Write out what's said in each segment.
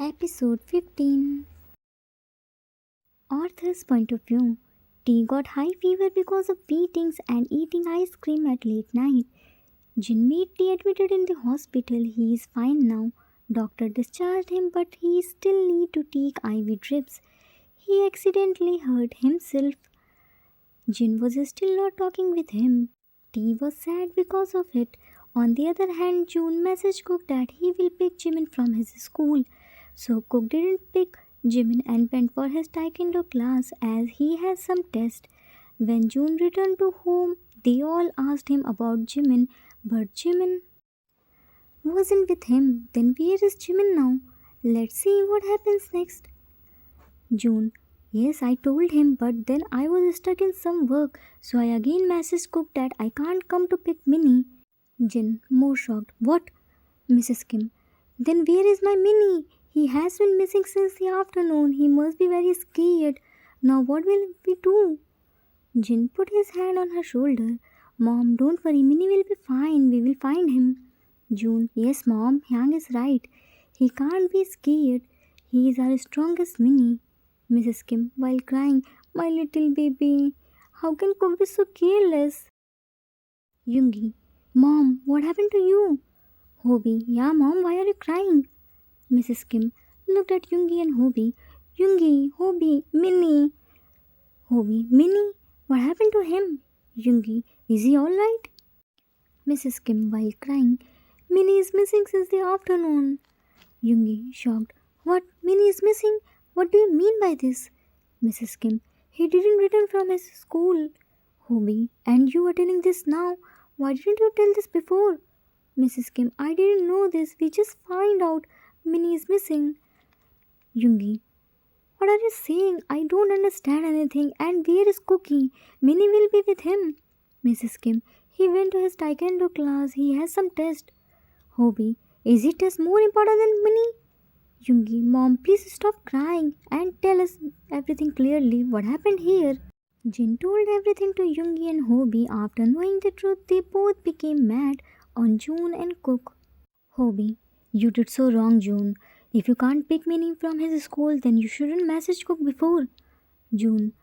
Episode 15. Arthur's point of view. T got high fever because of beatings and eating ice cream at late night. Jin made T admitted in the hospital. He is fine now. Doctor discharged him, but he still need to take IV drips. He accidentally hurt himself. Jin was still not talking with him. T was sad because of it. On the other hand, June messaged Cook that he will pick Jimin from his school. So Cook didn't pick Jimin and went for his taekwondo class as he has some test. When June returned to home, they all asked him about Jimin, but Jimin wasn't with him. Then where is Jimin now? Let's see what happens next. June. Yes, I told him, but then I was stuck in some work, so I again messaged Cook that I can't come to pick Minnie. Jin, more shocked. What? Mrs. Kim. Then where is my Minnie? He has been missing since the afternoon. He must be very scared. Now what will we do? Jin put his hand on her shoulder. Mom, don't worry. Minnie will be fine. We will find him. June. Yes, Mom. Hyang is right. He can't be scared. He is our strongest Minnie. Mrs. Kim, while crying, my little baby. How can Cook be so careless? Yoongi. Mom, what happened to you? Hobi. Yeah, Mom, why are you crying? Mrs. Kim looked at Yoongi and Hobi. Yoongi, Hobi, Minnie. Hobi, Minnie, what happened to him? Yoongi, is he alright? Mrs. Kim, while crying, Minnie is missing since the afternoon. Yoongi, shocked. What? Minnie is missing? What do you mean by this? Mrs. Kim, he didn't return from his school. Hobi, and you are telling this now? Why didn't you tell this before? Mrs. Kim, I didn't know this. We just find out Minnie is missing. Yoongi, what are you saying? I don't understand anything. And where is Cookie? Minnie will be with him. Mrs. Kim, he went to his taekwondo class. He has some test. Hobi, is it test more important than Minnie? Yoongi, Mom, please stop crying and tell us everything clearly. What happened here? Jin told everything to Yoongi and Hobi. After knowing the truth, they both became mad on June and Cook. Hobi, you did so wrong, June. If you can't pick Minnie from his school, then you shouldn't message Cook before. June,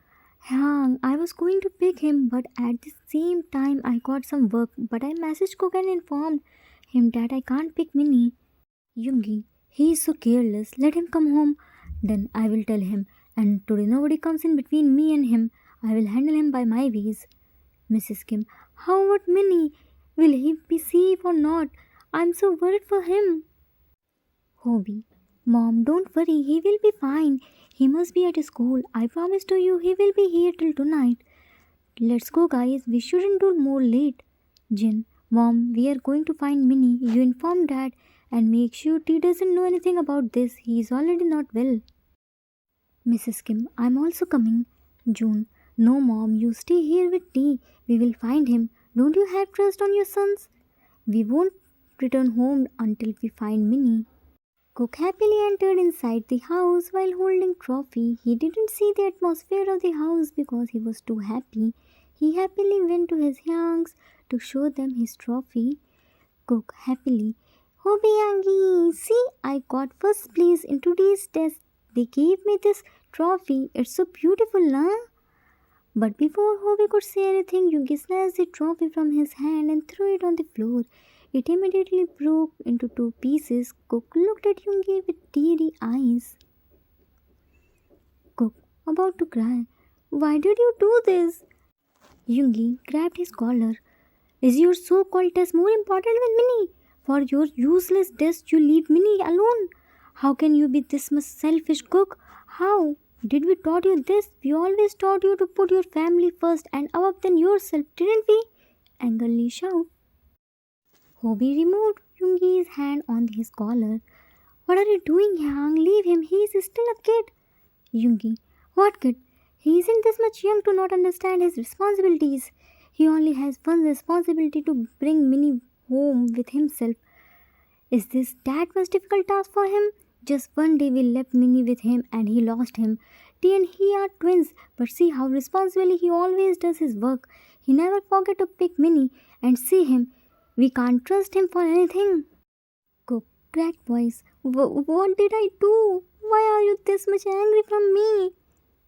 Hang, I was going to pick him, but at the same time I got some work. But I messaged Cook and informed him that I can't pick Minnie. Yoongi, he is so careless. Let him come home. Then I will tell him. And today nobody comes in between me and him. I will handle him by my ways. Mrs. Kim, how about Minnie? Will he be safe or not? I'm so worried for him. Hobi, Mom, don't worry. He will be fine. He must be at school. I promise to you he will be here till tonight. Let's go, guys. We shouldn't do more late. Jin, Mom, we are going to find Minnie. You inform Dad and make sure T doesn't know anything about this. He is already not well. Mrs. Kim, I'm also coming. June, no, Mom, you stay here with T. We will find him. Don't you have trust on your sons? We won't return home until we find Minnie. Cook happily entered inside the house while holding trophy. He didn't see the atmosphere of the house because he was too happy. He happily went to his youngs to show them his trophy. Cook happily, Hobi Yangi, see, I got first place in today's test. They gave me this trophy. It's so beautiful, huh? But before Hobi could say anything, Yoongi snatched the trophy from his hand and threw it on the floor. It immediately broke into two pieces. Cook looked at Yoongi with teary eyes. Cook, about to cry. Why did you do this? Yoongi grabbed his collar. Is your so-called test more important than Minnie? For your useless test, you leave Minnie alone. How can you be this much selfish, Cook? How? Did we taught you this? We always taught you to put your family first and above than yourself, didn't we? Angrily shout. Hobi removed Yoongi's hand on his collar. What are you doing, Yang? Leave him. He is still a kid. Yoongi, what kid? He isn't this much young to not understand his responsibilities. He only has one responsibility to bring Minnie home with himself. Is this that much difficult task for him? Just one day we left Minnie with him and he lost him. T and he are twins, but see how responsibly he always does his work. He never forget to pick Minnie, and see him. We can't trust him for anything. Cook cracked voice. What did I do? Why are you this much angry from me?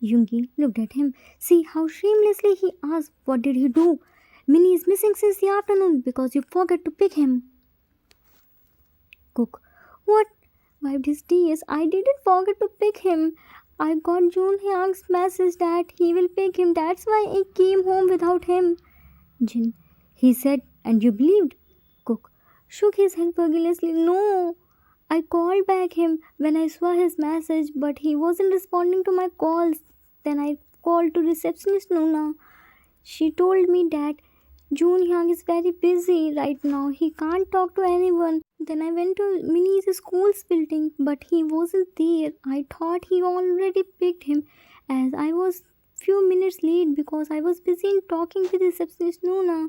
Yoongi looked at him. See how shamelessly he asked, what did he do? Minnie is missing since the afternoon because you forgot to pick him. Cook, what? Wiped his tears. I didn't forget to pick him. I got Jun Hyang's message that he will pick him. That's why I came home without him. Jin, he said, and you believed? Cook shook his head vigorously. No. I called back him when I saw his message, but he wasn't responding to my calls. Then I called to receptionist Nuna. She told me that Jun Hyang is very busy right now. He can't talk to anyone. Then I went to Minnie's school's building, but he wasn't there. I thought he already picked him, as I was few minutes late because I was busy in talking with receptionist Nuna.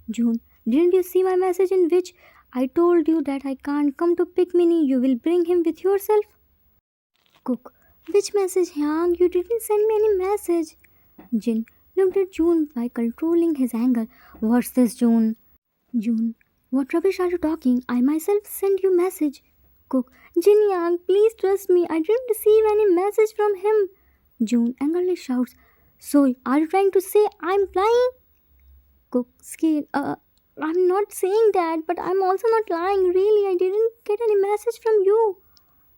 June, didn't you see my message in which I told you that I can't come to pick Minnie? You will bring him with yourself? Cook, which message, Hyang? You didn't send me any message. Jin looked at June by controlling his anger. What's this, June? June, what rubbish are you talking? I myself sent you message. Cook, Jin Yang, please trust me. I didn't receive any message from him. June angrily shouts. So, are you trying to say I'm lying? Cook, scared. I'm not saying that, but I'm also not lying. Really, I didn't get any message from you.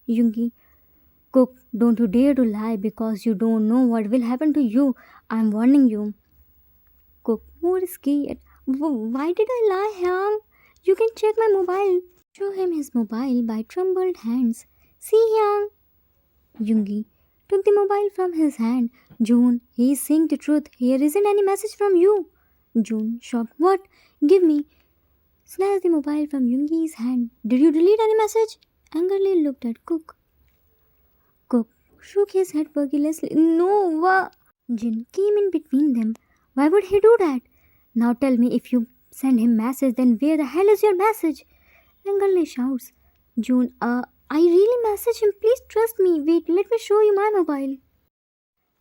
Yoongi, Cook, don't you dare to lie because you don't know what will happen to you. I'm warning you. Cook, more scared. Why did I lie, Hyang? You can check my mobile. Show him his mobile by trembled hands. See, Hyang. Yoongi took the mobile from his hand. June, he is saying the truth. Here isn't any message from you. June, shocked. What? Give me. Snatched the mobile from Yoongi's hand. Did you delete any message? Angrily looked at Cook. Cook shook his head vigorously. No, what? Jin came in between them. Why would he do that? Now tell me, if you send him message, then where the hell is your message? Angrily shouts. June, I really messaged him. Please trust me. Wait, let me show you my mobile.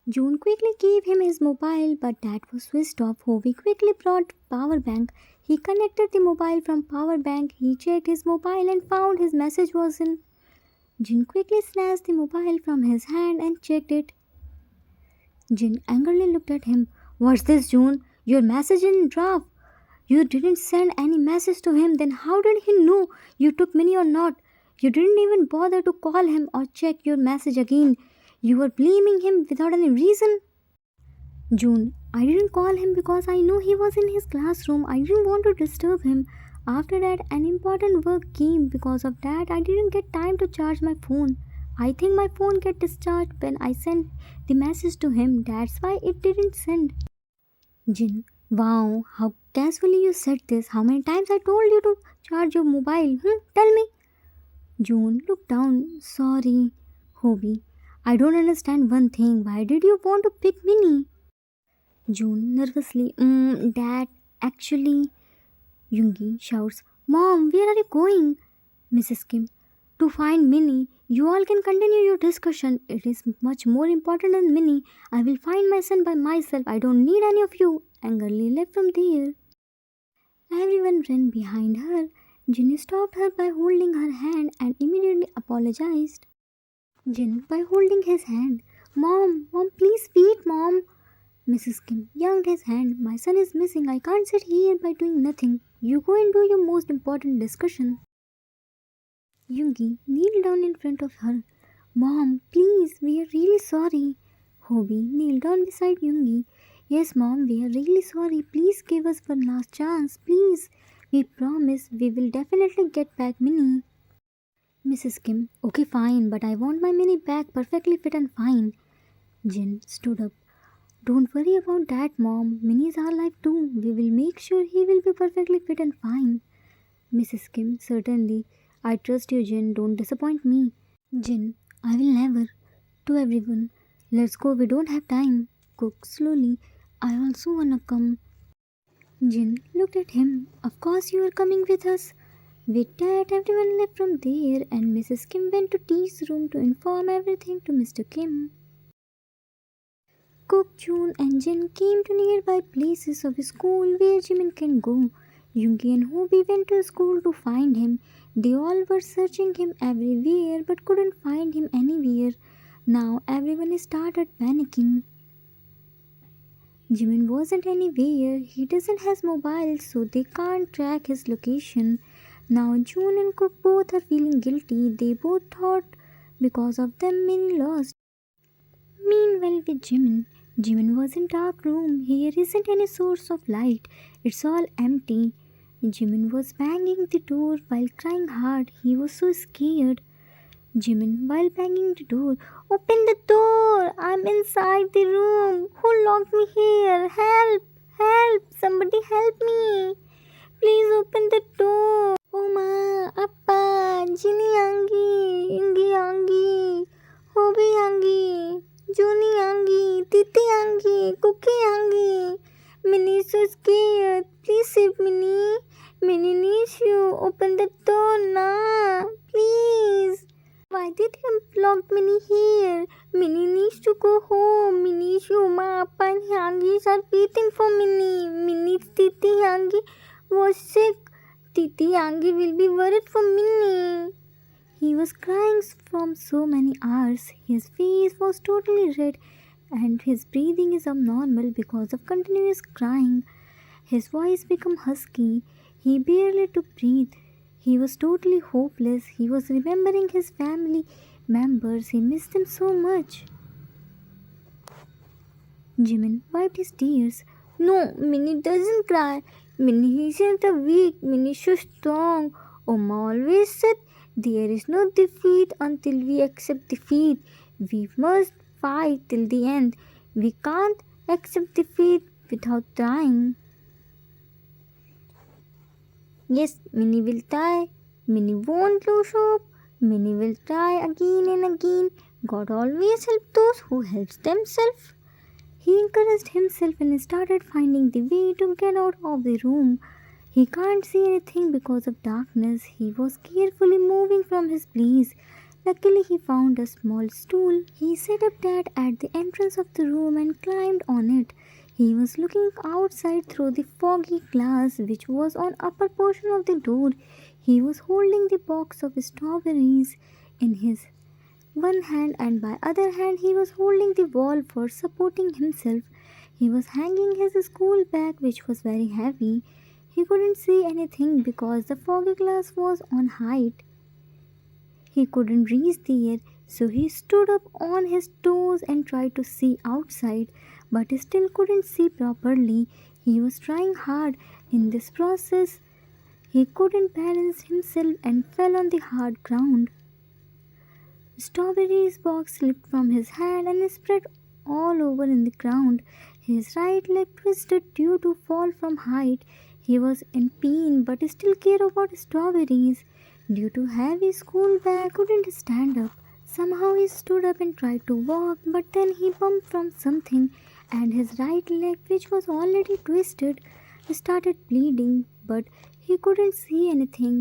June quickly gave him his mobile, but that was switched off. Hobi quickly brought power bank. He connected the mobile from power bank. He checked his mobile and found his message was in. Jin quickly snatched the mobile from his hand and checked it. Jin angrily looked at him. What's this, June? Your message in draft. You didn't send any message to him. Then how did he know you took Minnie or not? You didn't even bother to call him or check your message again. You were blaming him without any reason. June, I didn't call him because I knew he was in his classroom. I didn't want to disturb him. After that, an important work came. Because of that, I didn't get time to charge my phone. I think my phone get discharged when I sent the message to him. That's why it didn't send. Jin, wow, how casually you said this. How many times I told you to charge your mobile? Tell me. June looked down. Sorry. Hobi, I don't understand one thing. Why did you want to pick Minnie? June nervously. Dad, actually. Yoongi shouts. Mom, where are you going? Mrs. Kim, to find Minnie. You all can continue your discussion. It is much more important than Minnie. I will find my son by myself. I don't need any of you. Angrily left from there. Everyone ran behind her. Jin stopped her by holding her hand and immediately apologized. Jin by holding his hand. Mom, please wait, Mom. Mrs. Kim yanked his hand. My son is missing. I can't sit here by doing nothing. You go and do your most important discussion. Yoongi kneeled down in front of her. Mom, please, we are really sorry. Hobi kneeled down beside Yoongi. Yes, Mom, we are really sorry. Please give us one last chance. Please. We promise we will definitely get back Minnie. Mrs. Kim, okay, fine, but I want my Minnie back perfectly fit and fine. Jin stood up. Don't worry about that, Mom. Minnie's our life too. We will make sure he will be perfectly fit and fine. Mrs. Kim, certainly. I trust you, Jin. Don't disappoint me. Jin, I will never. To everyone, let's go. We don't have time. Cook slowly. I also wanna come. Jin looked at him. Of course you are coming with us. With that, everyone left from there and Mrs. Kim went to T's room to inform everything to Mr. Kim. Cook, June and Jin came to nearby places of school where Jimin can go. Yoongi and Hobi went to school to find him. They all were searching him everywhere but couldn't find him anywhere. Now everyone started panicking. Jimin wasn't anywhere. He doesn't have mobile, so they can't track his location. Now June and Cook both are feeling guilty. They both thought because of them Min lost. Meanwhile with Jimin was in dark room. Here isn't any source of light. It's all empty. Jimin was banging the door while crying hard. He was so scared. Jimin, while banging the door, open the door! I'm inside the room! Who locked me here? Help! Help! Somebody help me! Please open the door! Oma, Appa, Jini Yangi, Ingi Yangi, Hobi Yangi, Juni Yangi, Titi Yangi, Cookie Yangi. Minnie is so scared. Please save Minnie. Minnie needs you. Open the door, na. Please. Why did you lock Minnie here? Minnie needs to go home. Minnie, Shuma, Appa and Yangi are waiting for Minnie. Minnie's Titi Yangi was sick. Titi Yangi will be worried for Minnie. He was crying from so many hours. His face was totally red and his breathing is abnormal because of continuous crying. His voice became husky. He barely could breathe. He was totally hopeless. He was remembering his family members. He missed them so much. Jimin wiped his tears. No, Minnie doesn't cry. Minnie isn't a weak. Minnie is so strong. Oma always said there is no defeat until we accept defeat. We must fight till the end. We can't accept defeat without trying. Yes, Minnie will try. Minnie won't lose hope. Minnie will try again and again. God always helps those who help themselves. He encouraged himself and started finding the way to get out of the room. He can't see anything because of darkness. He was carefully moving from his place. Luckily, he found a small stool. He set up that at the entrance of the room and climbed on it. He was looking outside through the foggy glass which was on upper portion of the door. He was holding the box of strawberries in his one hand and by other hand he was holding the wall for supporting himself. He was hanging his school bag which was very heavy. He couldn't see anything because the foggy glass was on height. He couldn't reach the air, so he stood up on his toes and tried to see outside, but still couldn't see properly. He was trying hard. In this process, he couldn't balance himself and fell on the hard ground. Strawberry's box slipped from his hand and spread all over in the ground. His right leg twisted due to fall from height. He was in pain but still cared about strawberries. Due to heavy school bag, couldn't stand up. Somehow he stood up and tried to walk, but then he bumped from something and his right leg, which was already twisted, started bleeding, but he couldn't see anything.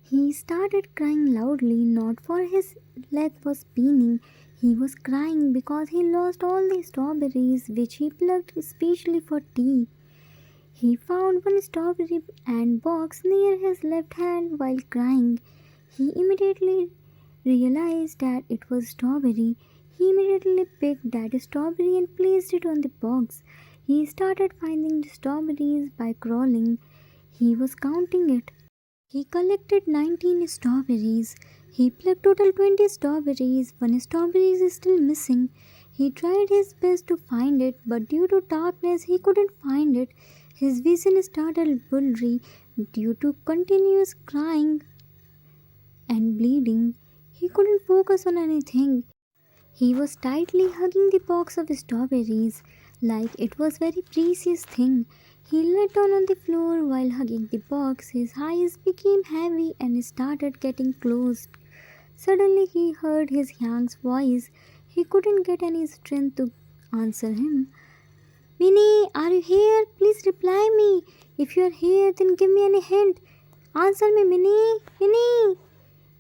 He started crying loudly, not for his leg was paining. He was crying because he lost all the strawberries which he plucked especially for tea. He found one strawberry and box near his left hand while crying. He immediately realized that it was strawberry. He immediately picked that strawberry and placed it on the box. He started finding the strawberries by crawling. He was counting it. He collected 19 strawberries. He plucked total 20 strawberries. One strawberry is still missing. He tried his best to find it, but due to darkness he couldn't find it. His vision started blurry due to continuous crying and bleeding. He couldn't focus on anything. He was tightly hugging the box of strawberries like it was very precious thing. He lay down on the floor while hugging the box. His eyes became heavy and started getting closed. Suddenly he heard his Hyang's voice. He couldn't get any strength to answer him. Minnie, are you here? Please reply me. If you are here, then give me any hint. Answer me, Minnie. Minnie.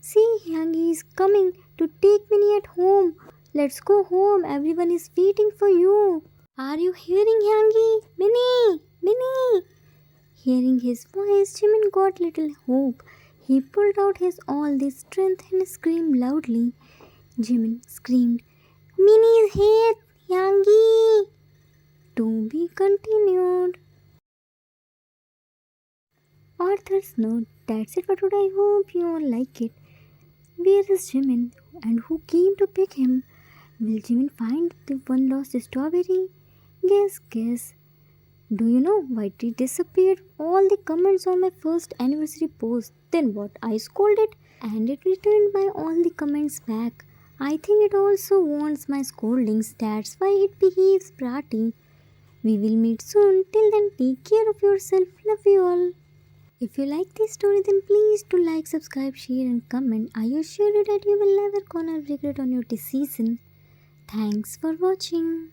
See, Hyangi is coming to take Minnie at home. Let's go home. Everyone is waiting for you. Are you hearing, Hyangi? Minnie. Minnie. Hearing his voice, Jimin got little hope. He pulled out his all this strength and screamed loudly. Jimin screamed, Minnie is here, Yoongi! To be continued. Author's note. That's it for today. I hope you all like it. Where is Jimin? And who came to pick him? Will Jimin find the one lost strawberry? Guess. Do you know why it disappeared? All the comments on my first anniversary post. Then what? I scolded and it returned my all the comments back. I think it also wants my scoldings. That's why it behaves bratty. We will meet soon. Till then, take care of yourself. Love you all. If you like this story, then please do like, subscribe, share, and comment. I assure you that you will never gonna regret on your decision. Thanks for watching.